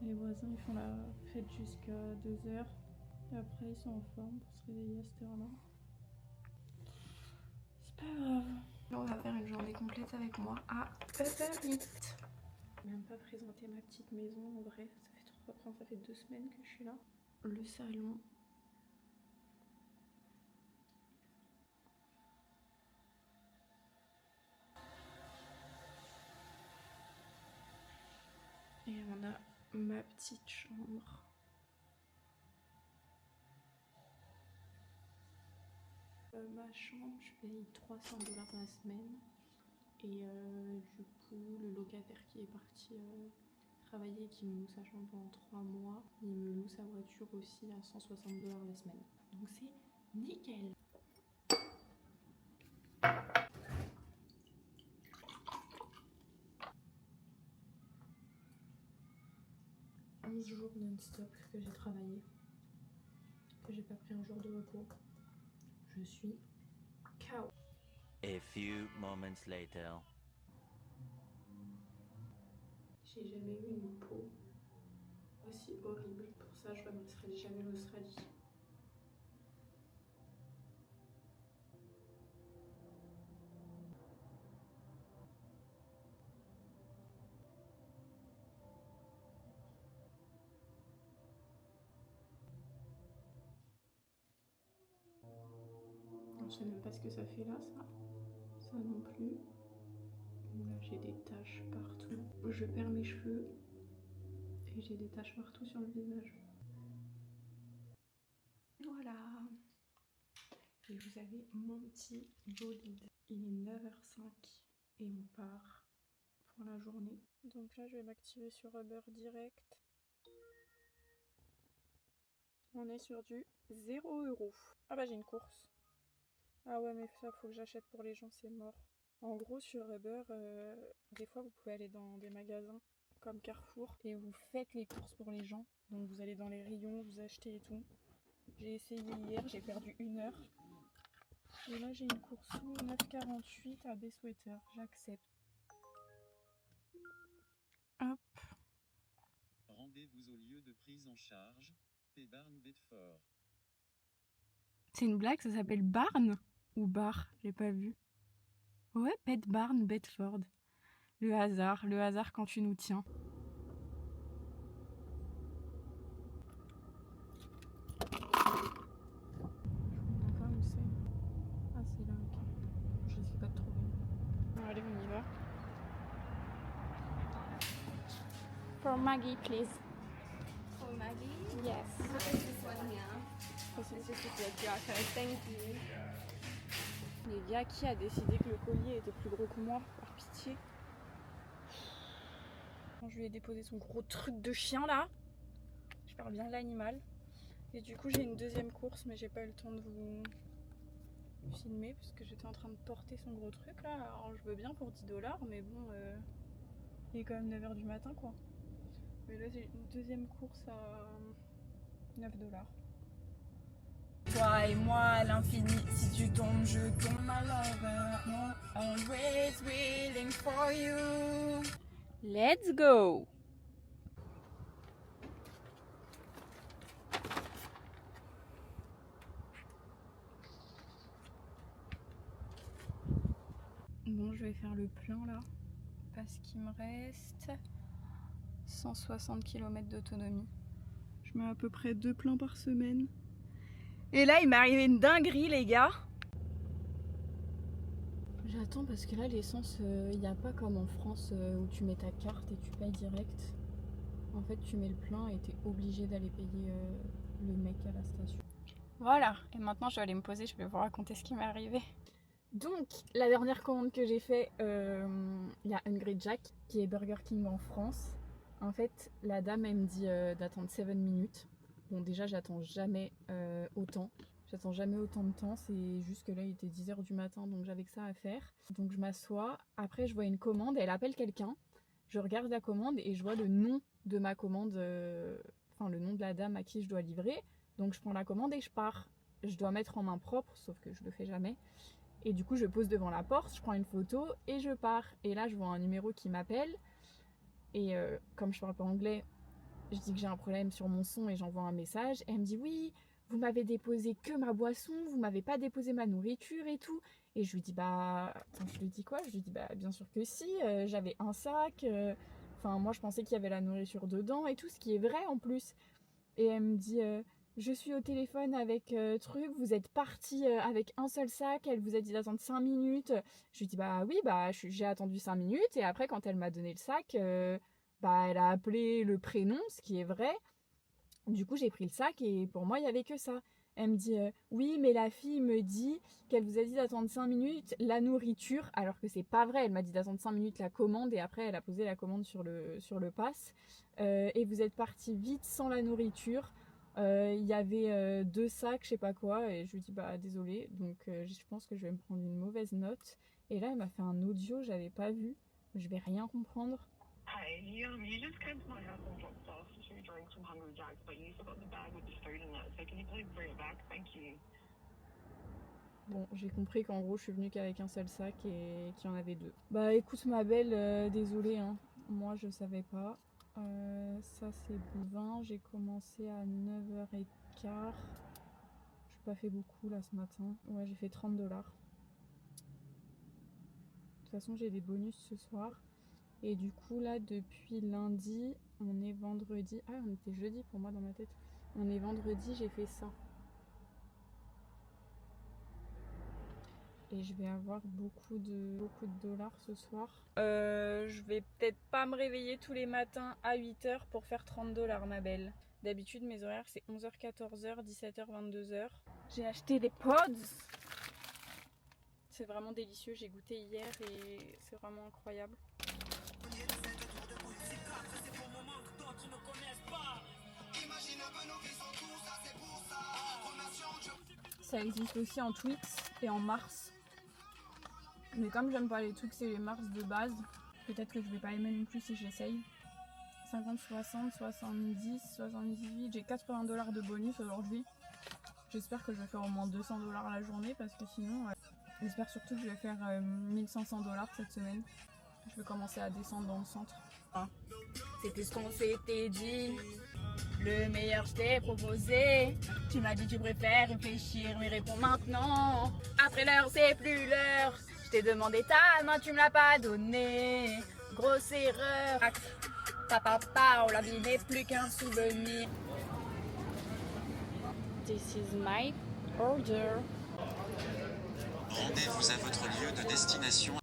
Les voisins ils font la fête jusqu'à 2h. Et après ils sont en forme pour se réveiller à cette heure-là. C'est pas grave. On va faire une journée complète avec moi à Uber Eats. J'ai même pas présenté ma petite maison en vrai. Ça fait 2 semaines que je suis là. Le salon. Et on a ma petite chambre. Ma chambre, je paye 300 $ la semaine. Et du coup, le locataire qui est parti travailler, qui me loue sa chambre pendant 3 mois, il me loue sa voiture aussi à 160 $ la semaine. Donc c'est nickel. 11 jours non-stop que j'ai travaillé, que j'ai pas pris un jour de repos. Je suis KO. A few moments later. J'ai jamais eu une peau aussi horrible. Pour ça, je remercierai jamais l'Australie. Je sais même pas ce que ça fait là, ça. Ça non plus. Là, j'ai des taches partout. Je perds mes cheveux et j'ai des taches partout sur le visage. Voilà. Et vous avez mon petit bolide. Il est 9h05 et on part pour la journée. Donc là, je vais m'activer sur Uber direct. On est sur du 0 €. Ah bah j'ai une course. Ah ouais, mais ça, faut que j'achète pour les gens, c'est mort. En gros, sur Uber, des fois, vous pouvez aller dans des magasins comme Carrefour et vous faites les courses pour les gens. Donc vous allez dans les rayons, vous achetez et tout. J'ai essayé hier, j'ai perdu 1 heure. Et là, j'ai une course sous 9,48 à Bayswater. J'accepte. Hop. Rendez-vous au lieu de prise en charge, P-Barn Bedford. C'est une blague, ça s'appelle Barn ou Bar? J'ai pas vu. Ouais, Pet Barn Bedford. Le hasard quand tu nous tiens. Je comprends pas où c'est. Ah, c'est là, ok. Je risque pas de trouver. Bon, allez, on y va. For Maggie, please. For Maggie? Yes. This one here. It's just a black jacket. Thank you. Mais via qui a décidé que le collier était plus gros que moi? Par pitié. Je lui ai déposé son gros truc de chien là. Je parle bien de l'animal. Et du coup, j'ai une deuxième course, mais j'ai pas eu le temps de vous filmer parce que j'étais en train de porter son gros truc là. Alors, je veux bien pour 10 $, mais bon, il est quand même 9h du matin quoi. Mais là, j'ai une deuxième course à 9 $. Toi et moi à l'infini, si tu tombes, je tombe, my lover. No, always willing for you. Let's go! Bon, je vais faire le plein là, parce qu'il me reste 160 km d'autonomie. Je mets à peu près 2 pleins par semaine. Et là, il m'est arrivé une dinguerie, les gars. J'attends parce que là, l'essence, il n'y a pas comme en France où tu mets ta carte et tu payes direct. En fait, tu mets le plein et tu es obligé d'aller payer le mec à la station. Voilà, et maintenant je vais aller me poser, je vais vous raconter ce qui m'est arrivé. Donc, la dernière commande que j'ai fait, il y a Hungry Jack qui est Burger King en France. En fait, la dame, elle me dit d'attendre 7 minutes. Bon, déjà, j'attends jamais autant. J'attends jamais autant de temps, c'est juste que là il était 10h du matin donc j'avais que ça à faire. Donc je m'assois, après je vois une commande, elle appelle quelqu'un, je regarde la commande et je vois le nom de ma commande, enfin le nom de la dame à qui je dois livrer. Donc je prends la commande et je pars. Je dois mettre en main propre, sauf que je le fais jamais. Et du coup je pose devant la porte, je prends une photo et je pars. Et là je vois un numéro qui m'appelle et comme je parle pas anglais, Je dis que j'ai un problème sur mon son et j'envoie un message. Et elle me dit oui, vous m'avez déposé que ma boisson, vous m'avez pas déposé ma nourriture et tout. Et je lui dis bah, attends, je lui dis quoi? Je lui dis bah bien sûr que si, j'avais un sac. Enfin moi je pensais qu'il y avait la nourriture dedans et tout, ce qui est vrai en plus. Et elle me dit je suis au téléphone avec truc, vous êtes parti avec un seul sac, elle vous a dit d'attendre 5 minutes. Je lui dis bah oui, bah j'ai attendu 5 minutes et après quand elle m'a donné le sac, bah elle a appelé le prénom, ce qui est vrai. Du coup j'ai pris le sac et pour moi il y avait que ça. Elle me dit oui mais la fille me dit qu'elle vous a dit d'attendre 5 minutes la nourriture, alors que c'est pas vrai, elle m'a dit d'attendre 5 minutes la commande et après elle a posé la commande sur le pass. Et vous êtes parti vite sans la nourriture. Il y avait 2 sacs, je sais pas quoi, et je lui dis bah désolé, donc je pense que je vais me prendre une mauvaise note. Et là elle m'a fait un audio, j'avais pas vu, je vais rien comprendre. Hi, you just came to my house and dropped off 2 drinks from Hungry Jack's, but you forgot the bag with the food in it, so can you please bring it back? Thank you. Bon, j'ai compris qu'en gros je suis venue qu'avec un seul sac et qu'il y en avait 2. Bah écoute ma belle, désolée hein, moi je savais pas. Ça c'est bon, j'ai commencé à 9h15. J'ai pas fait beaucoup là ce matin. Ouais, j'ai fait 30 $. De toute façon j'ai des bonus ce soir. Et du coup là depuis lundi, on est vendredi. Ah on était jeudi pour moi dans ma tête. On est vendredi, j'ai fait ça. Et je vais avoir beaucoup de dollars ce soir. Je vais peut-être pas me réveiller tous les matins à 8h pour faire 30 $, ma belle. D'habitude, mes horaires, c'est 11h, 14h, 17h, 22h. J'ai acheté des pods. C'est vraiment délicieux. J'ai goûté hier et c'est vraiment incroyable. Ça existe aussi en Twix et en Mars. Mais comme j'aime pas les Twix et les Mars de base, peut-être que je vais pas aimer non plus si j'essaye. 50, 60, 70, 78, j'ai 80 $ de bonus aujourd'hui. J'espère que je vais faire au moins 200 $ la journée parce que sinon, j'espère surtout que je vais faire 1500 $ cette semaine. Je vais commencer à descendre dans le centre. C'était ce qu'on s'était dit. Le meilleur je t'ai proposé. Tu m'as dit tu préfères réfléchir mais réponds maintenant. Après l'heure c'est plus l'heure. Je t'ai demandé ta main, tu me l'as pas donnée. Grosse erreur. Papa, la vie n'est plus qu'un souvenir. This is my order. Rendez-vous à votre lieu de destination.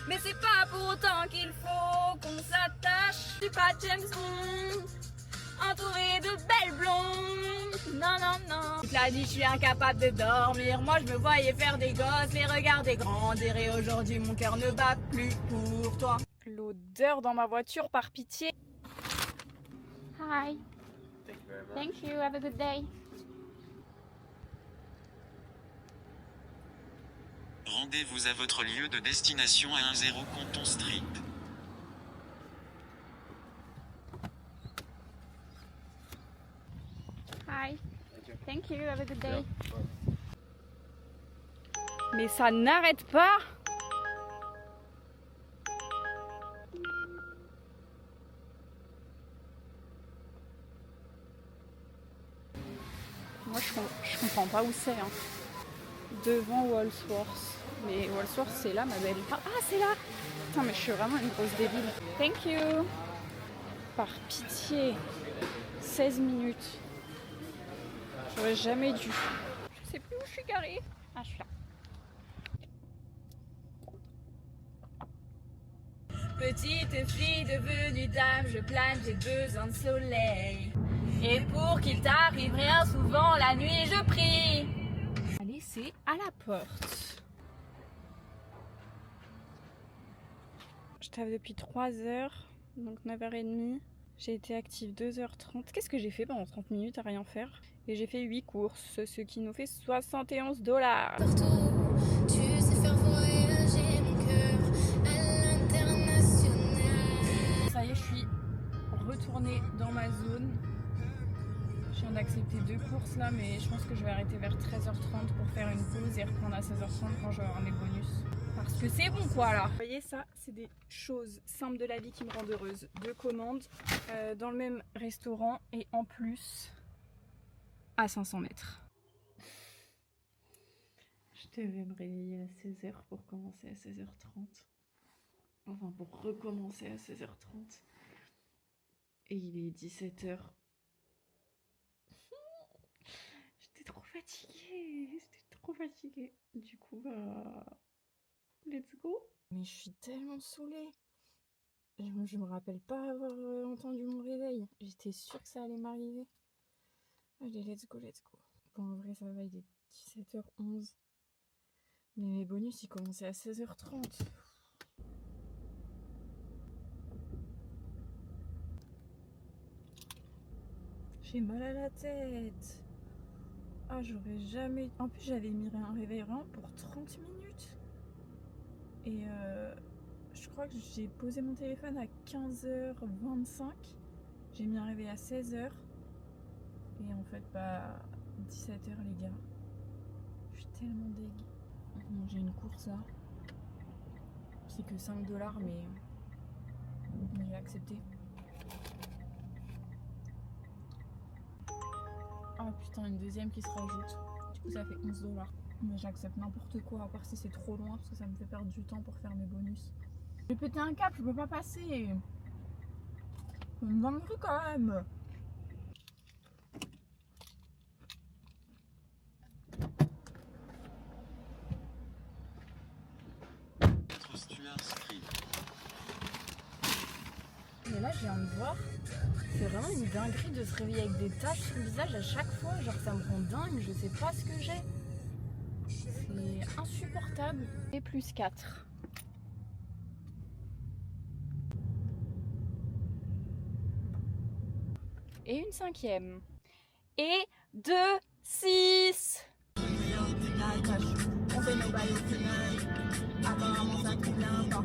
Mais c'est pas pour autant qu'il faut qu'on s'attache. Je suis pas James Bond, entouré de belles blondes. Non, non, non. Toute la nuit, je suis incapable de dormir. Moi, je me voyais faire des gosses, les regarder grandir. Et aujourd'hui, mon cœur ne bat plus pour toi. L'odeur dans ma voiture, par pitié. Hi. Thank you. Have a good day. Rendez-vous à votre lieu de destination à 10 Compton Street. Hi. Thank you. Have a good day. Mais ça n'arrête pas. Moi je comprends pas où c'est hein. Devant Walsworth. Mais Walsworth c'est là ma belle. Ah c'est là. Putain mais je suis vraiment une grosse débile. Thank you. Par pitié. 16 minutes. J'aurais jamais dû. Je sais plus où je suis garée. Ah je suis là. Petite fille devenue dame, je plane, j'ai besoin de soleil. Et pour qu'il t'arrive rien, souvent la nuit je prie. Allez, c'est à la porte. Je travaille depuis 3 heures, donc 9h30. J'ai été active 2h30. Qu'est-ce que j'ai fait pendant 30 minutes à rien faire? Et j'ai fait 8 courses, ce qui nous fait 71 $. Tu sais faire voyager mon cœur à l'international. Ça y est, je suis retournée dans ma zone. Je viens d'accepter 2 courses là, mais je pense que je vais arrêter vers 13h30 pour faire une pause et reprendre à 16h30 quand je vais avoir mes bonus. Par parce que c'est bon quoi là. Vous voyez ça, c'est des choses simples de la vie qui me rendent heureuse. 2 commandes dans le même restaurant et en plus à 500 mètres. Je devais me réveiller à 16h pour commencer à 16h30. Enfin, pour recommencer à 16h30. Et il est 17h. J'étais trop fatiguée. Du coup, bah... let's go. Mais je suis tellement saoulée. Je me rappelle pas avoir entendu mon réveil. J'étais sûre que ça allait m'arriver. Allez, let's go. Bon, en vrai, ça va, il est 17h11. Mais mes bonus, ils commençaient à 16h30. J'ai mal à la tête. Ah, j'aurais jamais... En plus, j'avais mis un réveil vraiment pour 30 minutes. Et je crois que j'ai posé mon téléphone à 15h25. J'ai mis un réveil à 16h. Et en fait, bah, 17h, les gars. Je suis tellement deg. Bon, j'ai une course là. C'est que 5 $, mais j'ai accepté. Ah putain, une deuxième qui se rajoute. Du coup, ça fait 11 $. Mais j'accepte n'importe quoi, à part si c'est trop loin, parce que ça me fait perdre du temps pour faire mes bonus. J'ai pété un cap, je peux pas passer. C'est une dinguerie quand même. Mais là, je viens de voir, c'est vraiment une dinguerie de se réveiller avec des taches sur le visage à chaque fois. Genre, ça me rend dingue, je sais pas ce que j'ai. C'est insupportable. Et plus 4. Et une 5e. Et 2, 6. On fait nos bails au final. Apparemment ça convient pas.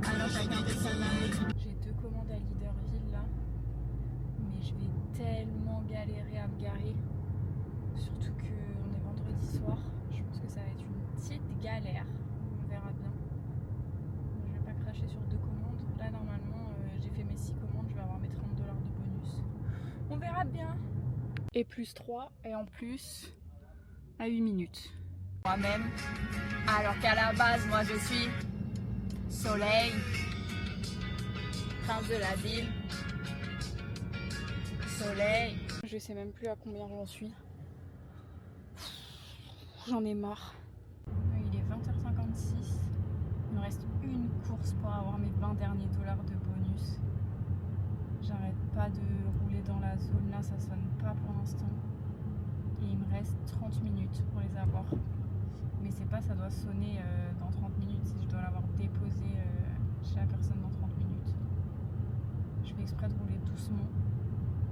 Alors chacun fait sa life. J'ai 2 commandes à Leaderville là. Mais je vais tellement galérer à me garer. Surtout qu'on est vendredi soir. Je pense que ça va être une petite galère. On verra bien. Je vais pas cracher sur 2 commandes. Là normalement j'ai fait mes 6 commandes. Je vais avoir mes 30 $ de bonus. On verra bien. Et plus 3. Et en plus à 8 minutes. Moi-même. Alors qu'à la base, moi je suis Soleil, prince de la ville. Soleil. Je sais même plus à combien j'en suis. J'en ai marre. Il est 20h56. Il me reste une course pour avoir mes 20 derniers $ de bonus. J'arrête pas de rouler dans la zone. Là, ça sonne pas pour l'instant. Et il me reste 30 minutes pour les avoir. Mais c'est pas, ça doit sonner dans 30 minutes si je dois l'avoir déposé chez la personne dans 30 minutes. Je fais exprès de rouler doucement.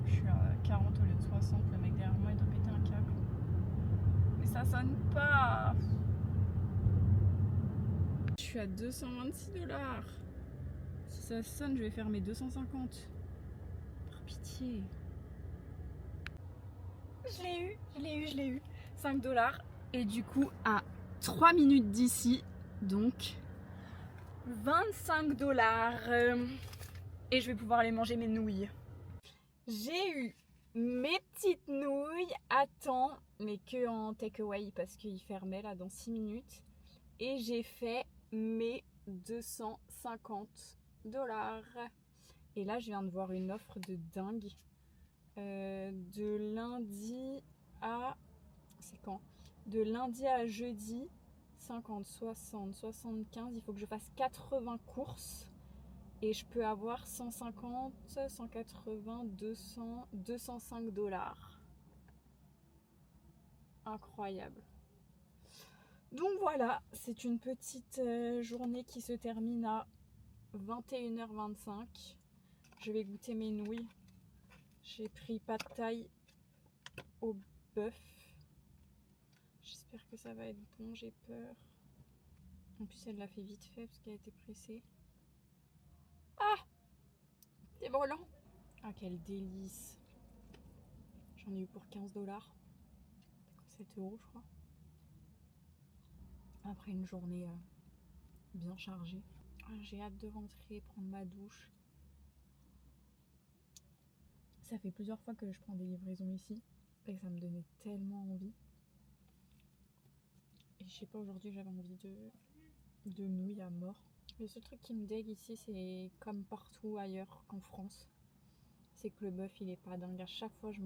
Je suis à 40 au lieu de 60. Le mec derrière moi il doit péter un câble. Mais ça sonne pas. Je suis à 226 $. Si ça sonne, je vais faire mes 250. Par pitié. Je l'ai eu. 5 $. Et du coup, à 3 minutes d'ici, donc 25 $. Et je vais pouvoir aller manger mes nouilles. J'ai eu mes petites nouilles à temps, mais que en takeaway parce qu'il fermait là dans 6 minutes. Et j'ai fait mes 250 $. Et là, je viens de voir une offre de dingue. De lundi à... C'est quand ? De lundi à jeudi, 50, 60, 75, il faut que je fasse 80 courses et je peux avoir 150, 180, 200, 205 $. Incroyable. Donc voilà, c'est une petite journée qui se termine à 21h25. Je vais goûter mes nouilles. J'ai pris pad thaï au bœuf. J'espère que ça va être bon, j'ai peur. En plus, elle l'a fait vite fait parce qu'elle a été pressée. Ah! C'est brûlant! Ah, quel délice! J'en ai eu pour 15 $. 7 € je crois. Après une journée bien chargé. J'ai hâte de rentrer, prendre ma douche. Ça fait plusieurs fois que je prends des livraisons ici et ça me donnait tellement envie. Et je sais pas, aujourd'hui j'avais envie de nouilles à mort. Le seul truc qui me dégue ici, c'est comme partout ailleurs qu'en France, c'est que le bœuf il est pas dingue. À chaque fois je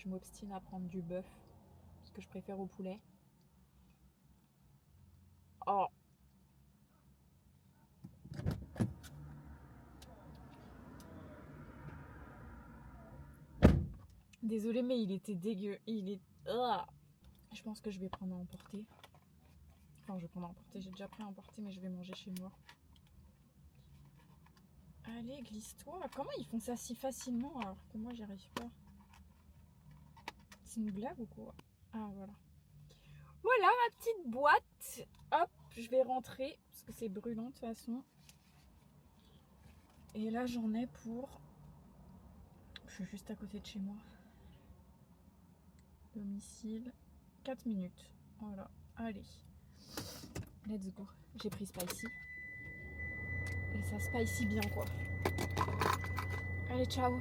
m'obstine à prendre du bœuf parce que je préfère au poulet. Oh! Désolée mais il était dégueu. Il est... Ah, je pense que je vais prendre à emporter. Enfin, je vais prendre à emporter. J'ai déjà pris à emporter, mais je vais manger chez moi. Allez, glisse-toi. Comment ils font ça si facilement alors que moi, j'y arrive pas? C'est une blague ou quoi? Ah, voilà. Voilà ma petite boîte. Hop, je vais rentrer parce que c'est brûlant de toute façon. Et là, j'en ai pour... Je suis juste à côté de chez moi. Domicile. 4 minutes. Voilà. Allez. Let's go. J'ai pris spicy. Et ça spicy bien quoi. Allez, ciao.